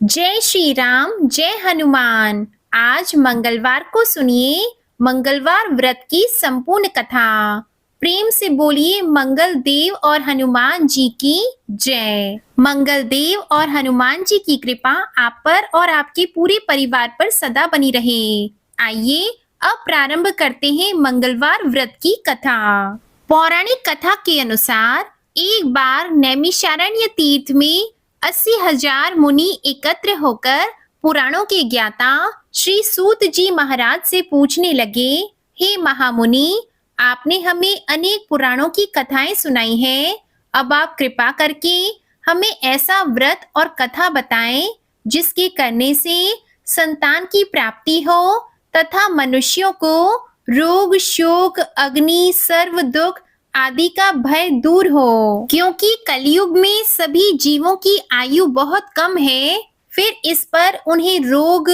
जय श्री राम, जय हनुमान। आज मंगलवार को सुनिए मंगलवार व्रत की संपूर्ण कथा। प्रेम से बोलिए मंगल देव और हनुमान जी की जय। मंगल देव और हनुमान जी की कृपा आप पर और आपके पूरे परिवार पर सदा बनी रहे। आइए अब प्रारंभ करते हैं मंगलवार व्रत की कथा। पौराणिक कथा के अनुसार एक बार नैमिषारण्य तीर्थ में 80,000 मुनि एकत्र होकर पुराणों के ज्ञाता श्री सूत जी महाराज से पूछने लगे, हे महामुनि, आपने हमें अनेक पुराणों की कथाएं सुनाई हैं। अब आप कृपा करके हमें ऐसा व्रत और कथा बताएं जिसके करने से संतान की प्राप्ति हो तथा मनुष्यों को रोग, शोक, अग्नि, सर्व दुख आदि का भय दूर हो। क्योंकि कलयुग में सभी जीवों की आयु बहुत कम है, फिर इस पर उन्हें रोग,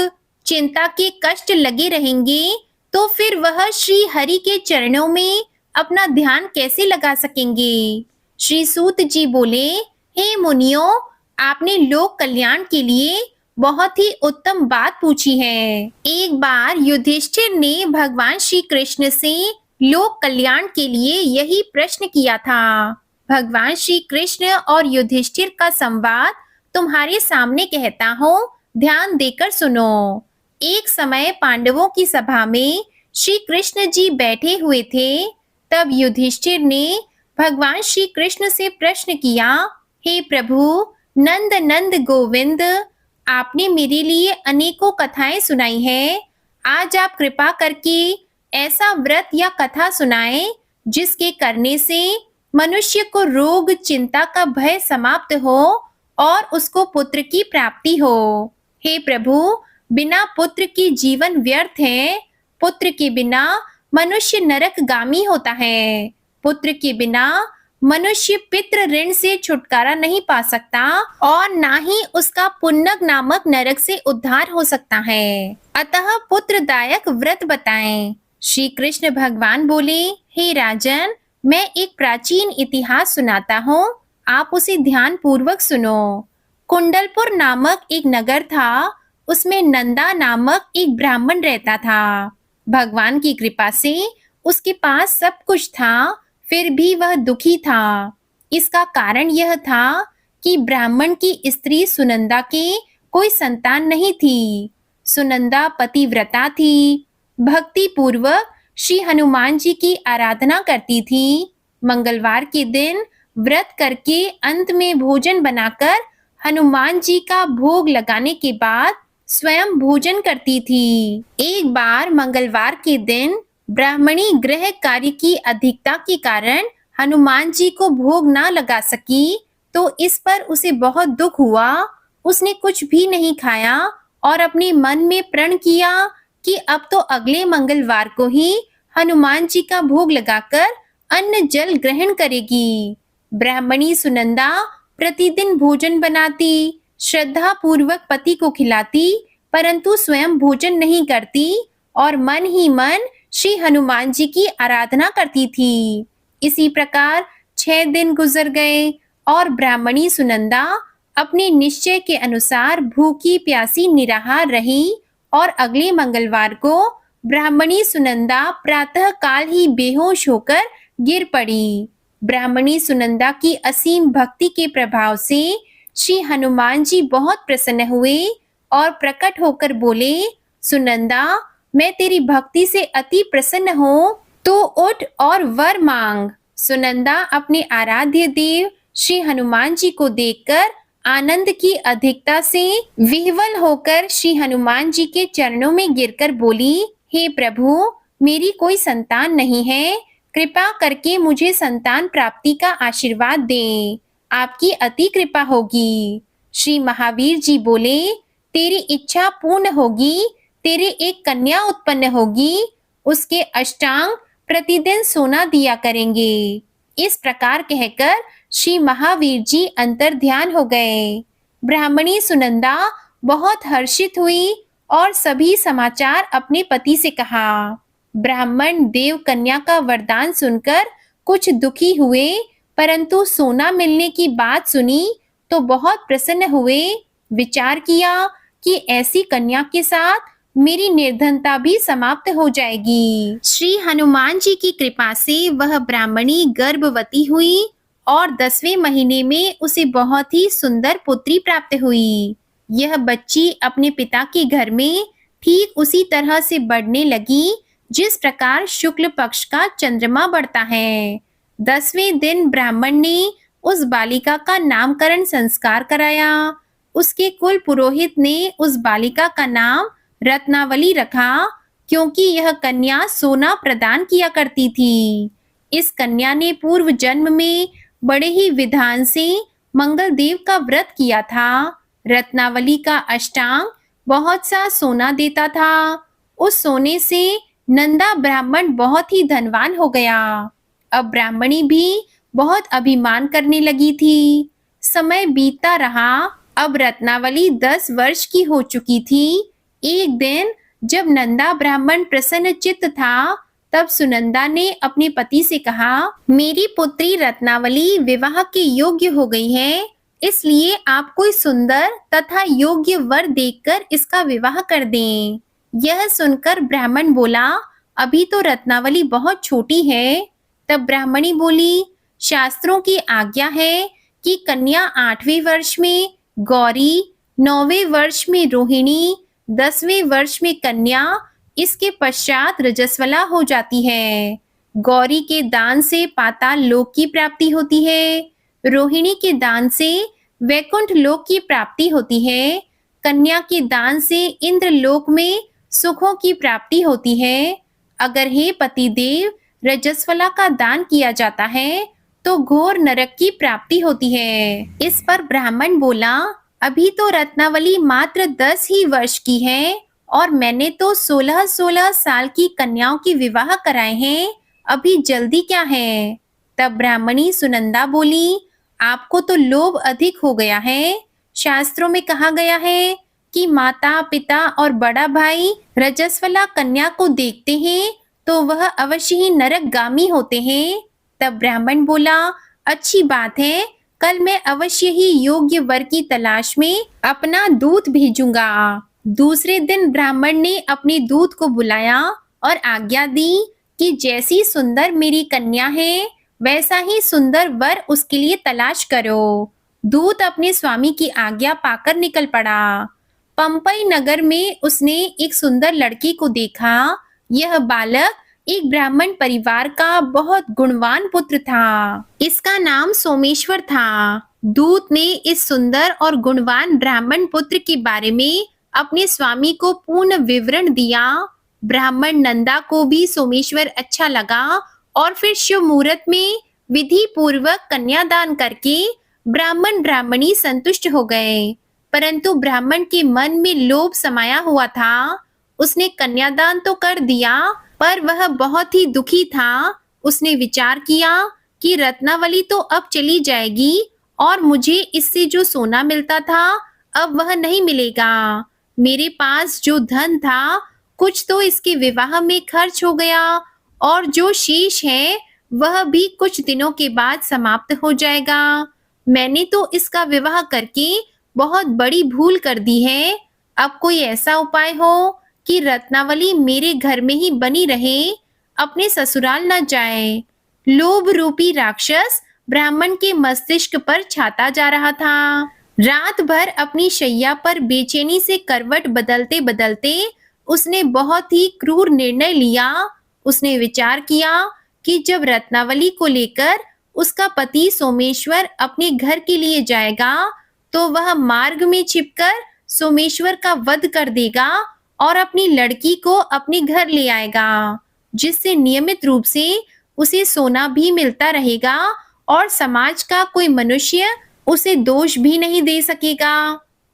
चिंता के कष्ट लगे रहेंगे, तो फिर वह श्री हरि के चरणों में अपना ध्यान कैसे लगा सकेंगे। श्री सूत जी बोले, हे मुनियों, आपने लोक कल्याण के लिए बहुत ही उत्तम बात पूछी है। एक बार युधिष्ठिर ने भगवान श्री कृष्ण से लोक कल्याण के लिए यही प्रश्न किया था। भगवान श्री कृष्ण और युधिष्ठिर का संवाद तुम्हारे सामने कहता हूँ, ध्यान देकर सुनो। एक समय पांडवों की सभा में श्री कृष्ण जी बैठे हुए थे। तब युधिष्ठिर ने भगवान श्री कृष्ण से प्रश्न किया, हे प्रभु नंद नंद गोविंद, आपने मेरे लिए अनेकों कथाएं सुनाई हैं। आज आप कृपा करके ऐसा व्रत या कथा सुनाएं जिसके करने से मनुष्य को रोग, चिंता का भय समाप्त हो और उसको पुत्र की प्राप्ति हो। हे प्रभु, बिना पुत्र के जीवन व्यर्थ है। पुत्र के बिना मनुष्य नरकगामी होता है। पुत्र के बिना मनुष्य पितृ ऋण से छुटकारा नहीं पा सकता और ना ही उसका पुन्नग नामक नरक से उद्धार हो सकता है। अतः पुत्रदायक व्रत बताएं। श्री कृष्ण भगवान बोले, हे राजन, मैं एक प्राचीन इतिहास सुनाता हूँ, आप उसे ध्यान पूर्वक सुनो। कुंडलपुर नामक एक नगर था। उसमें नंदा नामक एक ब्राह्मण रहता था। भगवान की कृपा से उसके पास सब कुछ था, फिर भी वह दुखी था। इसका कारण यह था कि ब्राह्मण की स्त्री सुनंदा के कोई संतान नहीं थी। सुनंदा पतिव्रता थी, भक्ति पूर्वक श्री हनुमान जी की आराधना करती थी। मंगलवार के दिन व्रत करके अंत में भोजन बनाकर हनुमान जी का भोग लगाने के बाद स्वयं भोजन करती थी। एक बार मंगलवार के दिन ब्राह्मणी गृह कार्य की अधिकता के कारण हनुमान जी को भोग ना लगा सकी, तो इस पर उसे बहुत दुख हुआ। उसने कुछ भी नहीं खाया और अपने मन में प्रण किया कि अब तो अगले मंगलवार को ही हनुमान जी का भोग लगाकर अन्न जल ग्रहण करेगी। ब्राह्मणी सुनंदा प्रतिदिन भोजन बनाती, श्रद्धा पूर्वक पति को खिलाती, परंतु स्वयं भोजन नहीं करती और मन ही मन श्री हनुमान जी की आराधना करती थी। इसी प्रकार 6 दिन गुजर गए और ब्राह्मणी सुनंदा अपने निश्चय के अनुसार भूखी प्यासी निराहार रही और अगले मंगलवार को ब्राह्मणी सुनंदा प्रातः काल ही बेहोश होकर गिर पड़ी। ब्राह्मणी सुनंदा की असीम भक्ति के प्रभाव से श्री हनुमान जी बहुत प्रसन्न हुए और प्रकट होकर बोले, सुनंदा, मैं तेरी भक्ति से अति प्रसन्न हूँ, तो उठ और वर मांग। सुनंदा अपने आराध्य देव श्री हनुमान जी को देखकर आनंद की अधिकता से विह्वल होकर श्री हनुमान जी के चरणों में गिरकर बोली, हे प्रभु, मेरी कोई संतान नहीं है, कृपा करके मुझे संतान प्राप्ति का आशीर्वाद दें, आपकी अति कृपा होगी। श्री महावीर जी बोले, तेरी इच्छा पूर्ण होगी, तेरे एक कन्या उत्पन्न होगी, उसके अष्टांग प्रतिदिन सोना दिया करेंगे। इस प्रकार कहकर श्री महावीर जी अंतर ध्यान हो गए। ब्राह्मणी सुनंदा बहुत हर्षित हुई और सभी समाचार अपने पति से कहा। ब्राह्मण देव कन्या का वरदान सुनकर कुछ दुखी हुए, परंतु सोना मिलने की बात सुनी तो बहुत प्रसन्न हुए विचार किया कि ऐसी कन्या के साथ मेरी निर्धनता भी समाप्त हो जाएगी। श्री हनुमान जी की कृपा से वह ब्राह्मणी गर्भवती हुई और 10वें महीने में उसे बहुत ही सुंदर पुत्री प्राप्त हुई। यह बच्ची अपने पिता के घर में ठीक उसी तरह से बढ़ने लगी जिस प्रकार शुक्ल पक्ष का चंद्रमा बढ़ता है। 10वें दिन ब्राह्मण ने उस बालिका का नामकरण संस्कार कराया। उसके कुल पुरोहित ने उस बालिका का नाम रत्नावली रखा, क्योंकि यह कन्या सोना प्रदान किया करती थी। इस कन्या ने पूर्व जन्म में बड़े ही विधान से मंगल देव का व्रत किया था। रत्नावली का अष्टांग बहुत सा सोना देता था। उस सोने से नंदा ब्राह्मण बहुत ही धनवान हो गया। अब ब्राह्मणी भी बहुत अभिमान करने लगी थी। समय बीतता रहा। अब रत्नावली 10 वर्ष की हो चुकी थी। एक दिन जब नंदा ब्राह्मण प्रसन्न चित्त था, तब सुनंदा ने अपने पति से कहा, मेरी पुत्री रत्नावली विवाह के योग्य हो गई है, इसलिए आप कोई सुंदर तथा योग्य वर देखकर इसका विवाह कर दें। यह सुनकर ब्राह्मण बोला, अभी तो रत्नावली बहुत छोटी है। तब ब्राह्मणी बोली, शास्त्रों की आज्ञा है कि कन्या 8वें वर्ष में गौरी, 9वें वर्ष में रोहिणी, 10वें वर्ष में कन्या, इसके पश्चात रजस्वला हो जाती है। गौरी के दान से पाताल लोक की प्राप्ति होती है। रोहिणी के दान से वैकुंठ लोक की प्राप्ति होती है। कन्या के दान से इंद्र लोक में सुखों की प्राप्ति होती है। अगर हे पतिदेव रजस्वला का दान किया जाता है तो घोर नरक की प्राप्ति होती है। इस पर ब्राह्मण बोला, अभी तो रत्नावली मात्र 10 ही वर्ष की है और मैंने तो 16-16 साल की कन्याओं की विवाह कराए हैं, अभी जल्दी क्या है। तब ब्राह्मणी सुनंदा बोली, आपको तो लोभ अधिक हो गया है। शास्त्रों में कहा गया है कि माता पिता और बड़ा भाई रजस्वला कन्या को देखते हैं तो वह अवश्य ही नरकगामी होते हैं। तब ब्राह्मण बोला, अच्छी बात है, कल मैं अवश्य ही योग्य वर की तलाश में अपना दूत भेजूंगा। दूसरे दिन ब्राह्मण ने अपने दूत को बुलाया और आज्ञा दी कि जैसी सुंदर मेरी कन्या है वैसा ही सुंदर वर उसके लिए तलाश करो। दूत अपने स्वामी की आज्ञा पाकर निकल पड़ा। पंपई नगर में उसने एक सुंदर लड़की को देखा। यह बालक एक ब्राह्मण परिवार का बहुत गुणवान पुत्र था। इसका नाम सोमेश्वर था। दूत ने इस सुंदर और गुणवान ब्राह्मण पुत्र के बारे में अपने स्वामी को पूर्ण विवरण दिया। ब्राह्मण नंदा को भी सोमेश्वर अच्छा लगा और फिर शुभ मुहूर्त में विधि पूर्वक कन्यादान करके ब्राह्मण ब्राह्मणी संतुष्ट हो गए। परंतु ब्राह्मण के मन में लोभ समाया हुआ था। उसने कन्यादान तो कर दिया, पर वह बहुत ही दुखी था। उसने विचार किया कि रत्नावली तो अब चली जाएगी और मुझे इससे जो सोना मिलता था अब वह नहीं मिलेगा। मेरे पास जो धन था कुछ तो इसके विवाह में खर्च हो गया और जो शेष है वह भी कुछ दिनों के बाद समाप्त हो जाएगा। मैंने तो इसका विवाह करके बहुत बड़ी भूल कर दी है। अब कोई ऐसा उपाय हो कि रत्नावली मेरे घर में ही बनी रहे, अपने ससुराल न जाए। लोभ रूपी राक्षस ब्राह्मण के मस्तिष्क पर छाता जा रहा था। रात भर अपनी शैया पर बेचैनी से करवट बदलते बदलते उसने बहुत ही क्रूर निर्णय लिया। उसने विचार किया कि जब रत्नावली को लेकर उसका पति सोमेश्वर अपने घर के लिए जाएगा तो वह मार्ग में छिपकर सोमेश्वर का वध कर देगा और अपनी लड़की को अपने घर ले आएगा, जिससे नियमित रूप से उसे सोना भी मिलता रहेगा और समाज का कोई मनुष्य उसे दोष भी नहीं दे सकेगा।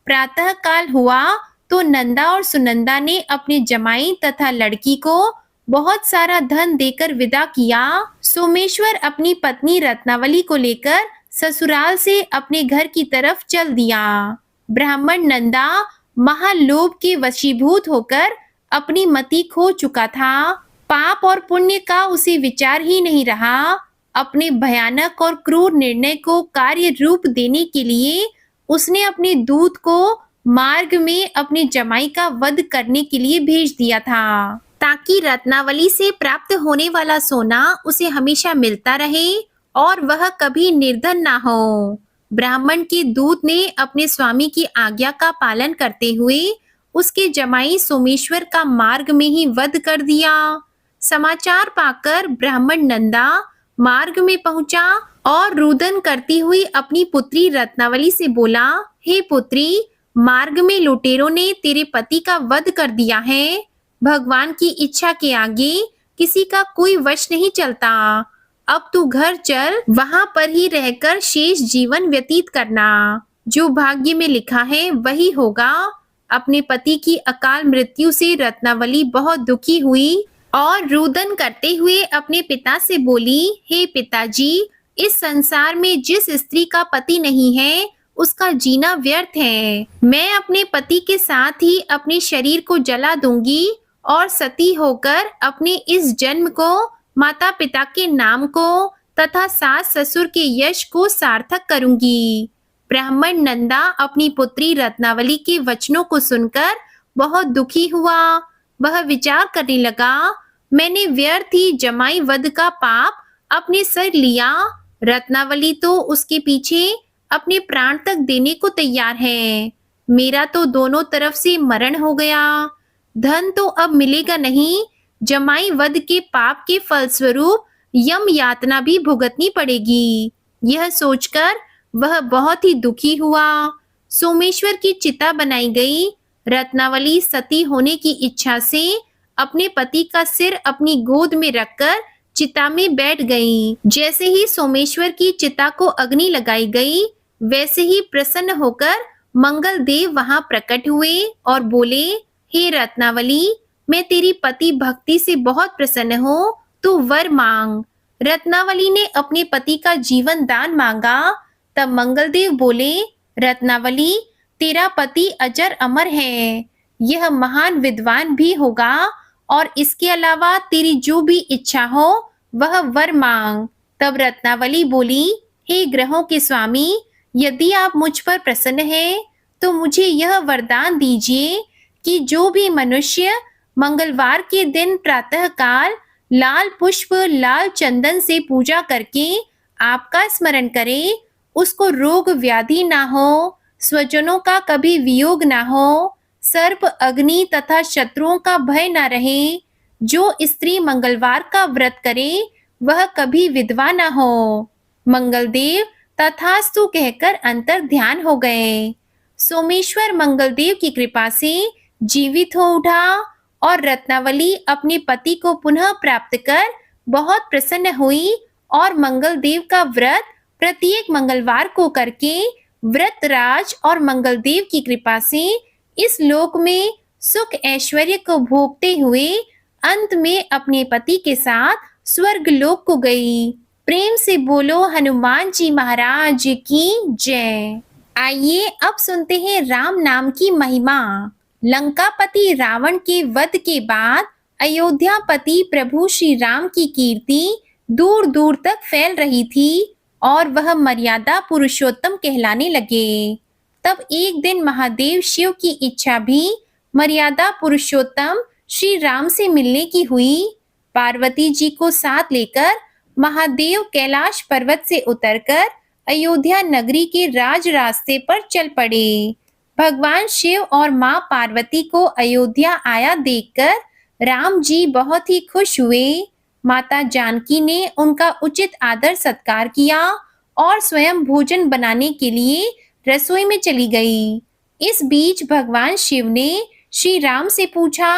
प्रातः काल हुआ तो नंदा और सुनंदा ने अपने जमाई तथा लड़की को बहुत सारा धन देकर विदा किया। सोमेश्वर अपनी पत्नी रत्नावली को लेकर ससुराल से अपने घर की तरफ चल दिया। ब्राह्मण नंदा महालोभ के वशीभूत होकर अपनी मति खो चुका था। पाप और पुण्य का उसे विचार ही नहीं रहा। अपने भयानक और क्रूर निर्णय को कार्य रूप देने के लिए उसने अपने दूत को मार्ग में अपने जमाई का वध करने के लिए भेज दिया था, ताकि रत्नावली से प्राप्त होने वाला सोना उसे हमेशा मिलता रहे और वह कभी निर्धन ना हो। ब्राह्मण के दूत ने अपने स्वामी की आज्ञा का पालन करते हुए उसके जमाई सोमेश्वर का मार्ग में ही वध कर दिया। समाचार पाकर ब्राह्मण नंदा मार्ग में पहुंचा और रुदन करती हुई अपनी पुत्री रत्नावली से बोला, हे पुत्री, मार्ग में लुटेरों ने तेरे पति का वध कर दिया है। भगवान की इच्छा के आगे किसी का कोई वश नहीं चलता। अब तू घर चल, वहां पर ही रहकर शेष जीवन व्यतीत करना। जो भाग्य में लिखा है वही होगा। अपने पति की अकाल मृत्यु से रत्नावली बहुत दुखी हुई और रुदन करते हुए अपने पिता से बोली, हे पिताजी, इस संसार में जिस स्त्री का पति नहीं है उसका जीना व्यर्थ है। मैं अपने पति के साथ ही अपने शरीर को जला दूंगी और सती होकर अपने इस जन्म को, माता पिता के नाम को तथा सास ससुर के यश को सार्थक करूंगी। ब्राह्मण नंदा अपनी पुत्री रत्नावली के वचनों को सुनकर बहुत दुखी हुआ। वह विचार करने लगा, मैंने व्यर्थ ही जमाई वध का पाप अपने सर लिया। रत्नावली तो उसके पीछे अपने प्राण तक देने को तैयार है। मेरा तो दोनों तरफ से मरण हो गया। धन तो अब मिलेगा नहीं। जमाई वध के पाप के फलस्वरूप यम यातना भी भुगतनी पड़ेगी। यह सोचकर वह बहुत ही दुखी हुआ। सोमेश्वर की चिता बनाई गई। रत्नावली सती होने की इच्छा से अपने पति का सिर अपनी गोद में रखकर चिता में बैठ गई। जैसे ही सोमेश्वर की चिता को अग्नि लगाई गई, वैसे ही प्रसन्न होकर मंगल देव वहां प्रकट हुए और बोले, हे रत्नावली, मैं तेरी पति भक्ति से बहुत प्रसन्न हूँ, तू वर मांग। रत्नावली ने अपने पति का जीवन दान मांगा। तब मंगलदेव बोले, रत्नावली, तेरा पति अजर अमर है, यह महान विद्वान भी होगा और इसके अलावा तेरी जो भी इच्छा हो वह वर मांग। तब रत्नावली बोली, हे ग्रहों के स्वामी, यदि आप मुझ पर प्रसन्न हैं तो मुझे यह वरदान दीजिए कि जो भी मनुष्य मंगलवार के दिन प्रातःकाल लाल पुष्प, लाल चंदन से पूजा करके आपका स्मरण करे, उसको रोग व्याधि ना हो, स्वजनों का कभी वियोग ना हो, सर्प, अग्नि तथा शत्रुओं का भय ना रहे। जो स्त्री मंगलवार का व्रत करे वह कभी विधवा ना हो। मंगलदेव तथास्तु कहकर अंतर ध्यान हो गए। सोमेश्वर मंगलदेव की कृपा से जीवित हो उठा और रत्नावली अपने पति को पुनः प्राप्त कर बहुत प्रसन्न हुई और मंगलदेव का व्रत प्रत्येक मंगलवार को करके व्रतराज और मंगलदेव की कृपा से इस लोक में सुख ऐश्वर्य को भोगते हुए अंत में अपने पति के साथ स्वर्ग लोक को गई। प्रेम से बोलो हनुमान जी महाराज की जय। आइए अब सुनते हैं राम नाम की महिमा। लंकापति रावण के वध के बाद अयोध्यापति प्रभु श्री राम की कीर्ति दूर दूर तक फैल रही थी और वह मर्यादा पुरुषोत्तम कहलाने लगे। तब एक दिन महादेव शिव की इच्छा भी मर्यादा पुरुषोत्तम श्री राम से मिलने की हुई। पार्वती जी को साथ लेकर महादेव कैलाश पर्वत से उतरकर अयोध्या नगरी के राज रास्ते पर चल पड़े। भगवान शिव और माँ पार्वती को अयोध्या आया देखकर राम जी बहुत ही खुश हुए। माता जानकी ने उनका उचित आदर सत्कार किया और स्वयं भोजन बनाने के लिए रसोई में चली गई। इस बीच भगवान शिव ने श्री राम से पूछा,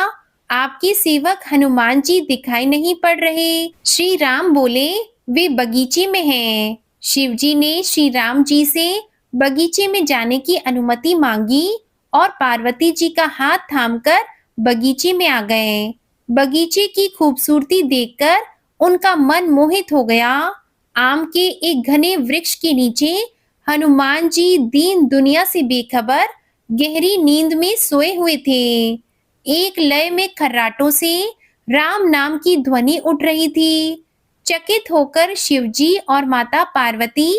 आपके सेवक हनुमान जी दिखाई नहीं पड़ रहे। श्री राम बोले, वे बगीचे में हैं। शिव जी ने श्री राम जी से बगीचे में जाने की अनुमति मांगी और पार्वती जी का हाथ थामकर बगीचे में आ गए। बगीचे की खूबसूरती देखकर उनका मन मोहित हो गया। आम के एक घने वृक्ष के नीचे हनुमान जी दीन दुनिया से बेखबर गहरी नींद में सोए हुए थे। एक लय में खर्राटों से राम नाम की ध्वनि उठ रही थी। चकित होकर शिवजी और माता पार्वती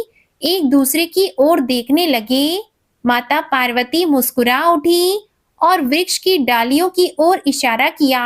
एक दूसरे की ओर देखने लगे। माता पार्वती मुस्कुरा उठी और वृक्ष की डालियों की ओर इशारा किया।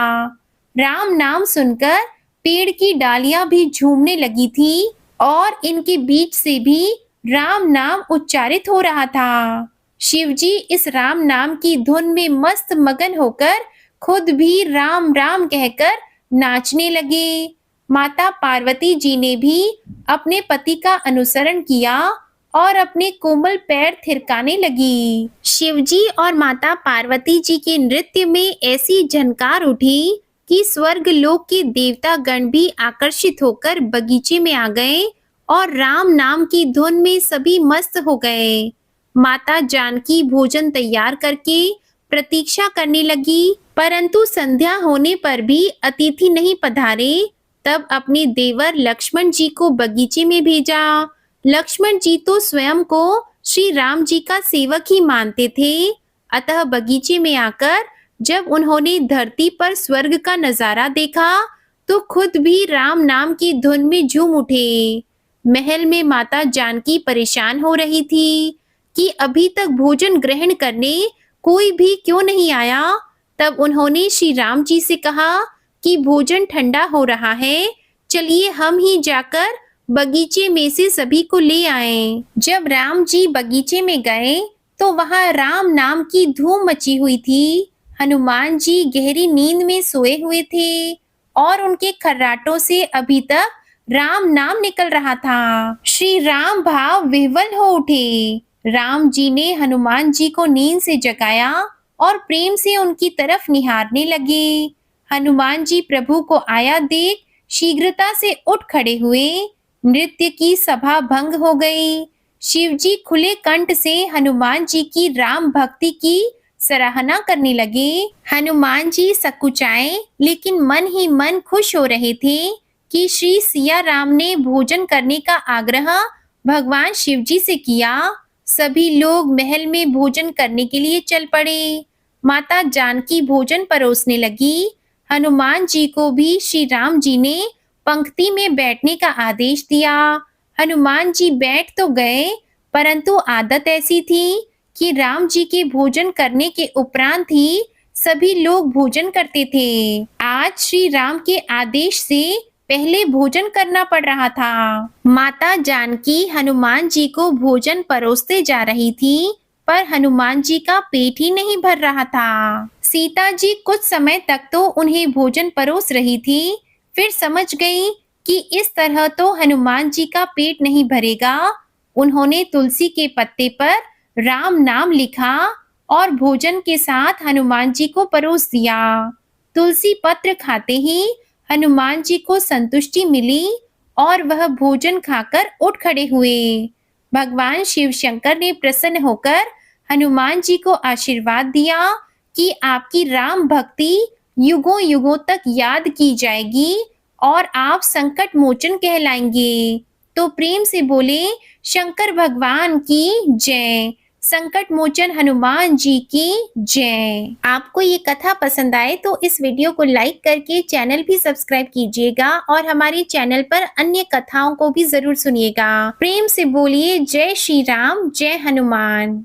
राम नाम सुनकर पेड़ की डालियां भी झूमने लगी थी और इनके बीच से भी राम नाम उच्चारित हो रहा था। शिवजी इस राम नाम की धुन में मस्त मगन होकर खुद भी राम राम कहकर नाचने लगे। माता पार्वती जी ने भी अपने पति का अनुसरण किया और अपने कोमल पैर थिरकाने लगी। शिवजी और माता पार्वती जी के नृत्य में ऐसी झनकार उठी कि स्वर्ग लोक के देवता गण भी आकर्षित होकर बगीचे में आ गए और राम नाम की धुन में सभी मस्त हो गए। माता जानकी भोजन तैयार करके प्रतीक्षा करने लगी, परंतु संध्या होने पर भी अतिथि नहीं पधारे। तब अपने देवर लक्ष्मण जी को बगीचे में भेजा। लक्ष्मण जी तो स्वयं को श्री राम जी का सेवक ही मानते थे, अतः बगीचे में आकर जब उन्होंने धरती पर स्वर्ग का नजारा देखा तो खुद भी राम नाम की धुन में झूम उठे। महल में माता जानकी परेशान हो रही थी कि अभी तक भोजन ग्रहण करने कोई भी क्यों नहीं आया। तब उन्होंने श्री राम जी से कहा कि भोजन ठंडा हो रहा है, चलिए हम ही जाकर बगीचे में से सभी को ले आए। जब राम जी बगीचे में गए तो वहां राम नाम की धूम मची हुई थी। हनुमान जी गहरी नींद में सोए हुए थे और उनके खर्राटों से अभी तक राम नाम निकल रहा था। श्री राम भाव विह्वल हो उठे। राम जी ने हनुमान जी को नींद से जगाया और प्रेम से उनकी तरफ निहारने लगे। हनुमान जी प्रभु को आया देख शीघ्रता से उठ खड़े हुए। नृत्य की सभा भंग हो गई। शिव जी खुले कंठ से हनुमान जी की राम भक्ति की सराहना करने लगे। हनुमान जी सकुचाए लेकिन मन ही मन खुश हो रहे थे कि श्री सिया राम ने भोजन करने का आग्रह भगवान शिव जी से किया। सभी लोग महल में भोजन करने के लिए चल पड़े। माता जानकी भोजन परोसने लगी। हनुमान जी को भी श्री राम जी ने पंक्ति में बैठने का आदेश दिया। हनुमान जी बैठ तो गए, परंतु आदत ऐसी थी कि राम जी के भोजन करने के उपरांत ही सभी लोग भोजन करते थे। आज श्री राम के आदेश से पहले भोजन करना पड़ रहा था। माता जानकी हनुमान जी को भोजन परोसते जा रही थी, पर हनुमान जी का पेट ही नहीं भर रहा था। सीता जी कुछ समय तक तो उन्हें भोजन परोस रही थी, फिर समझ गई कि इस तरह तो हनुमान जी का पेट नहीं भरेगा। उन्होंने तुलसी के पत्ते पर राम नाम लिखा और भोजन के साथ हनुमान जी को परोस दिया। तुलसी पत्र खाते ही हनुमान जी को संतुष्टि मिली और वह भोजन खाकर उठ खड़े हुए। भगवान शिव शंकर ने प्रसन्न होकर हनुमान जी को आशीर्वाद दिया कि आपकी राम भक्ति युगों युगों तक याद की जाएगी और आप संकट मोचन कहलाएंगे। तो प्रेम से बोले शंकर भगवान की जय, संकट मोचन हनुमान जी की जय। आपको ये कथा पसंद आए तो इस वीडियो को लाइक करके चैनल भी सब्सक्राइब कीजिएगा और हमारे चैनल पर अन्य कथाओं को भी जरूर सुनिएगा। प्रेम से बोलिए जय श्री राम, जय हनुमान।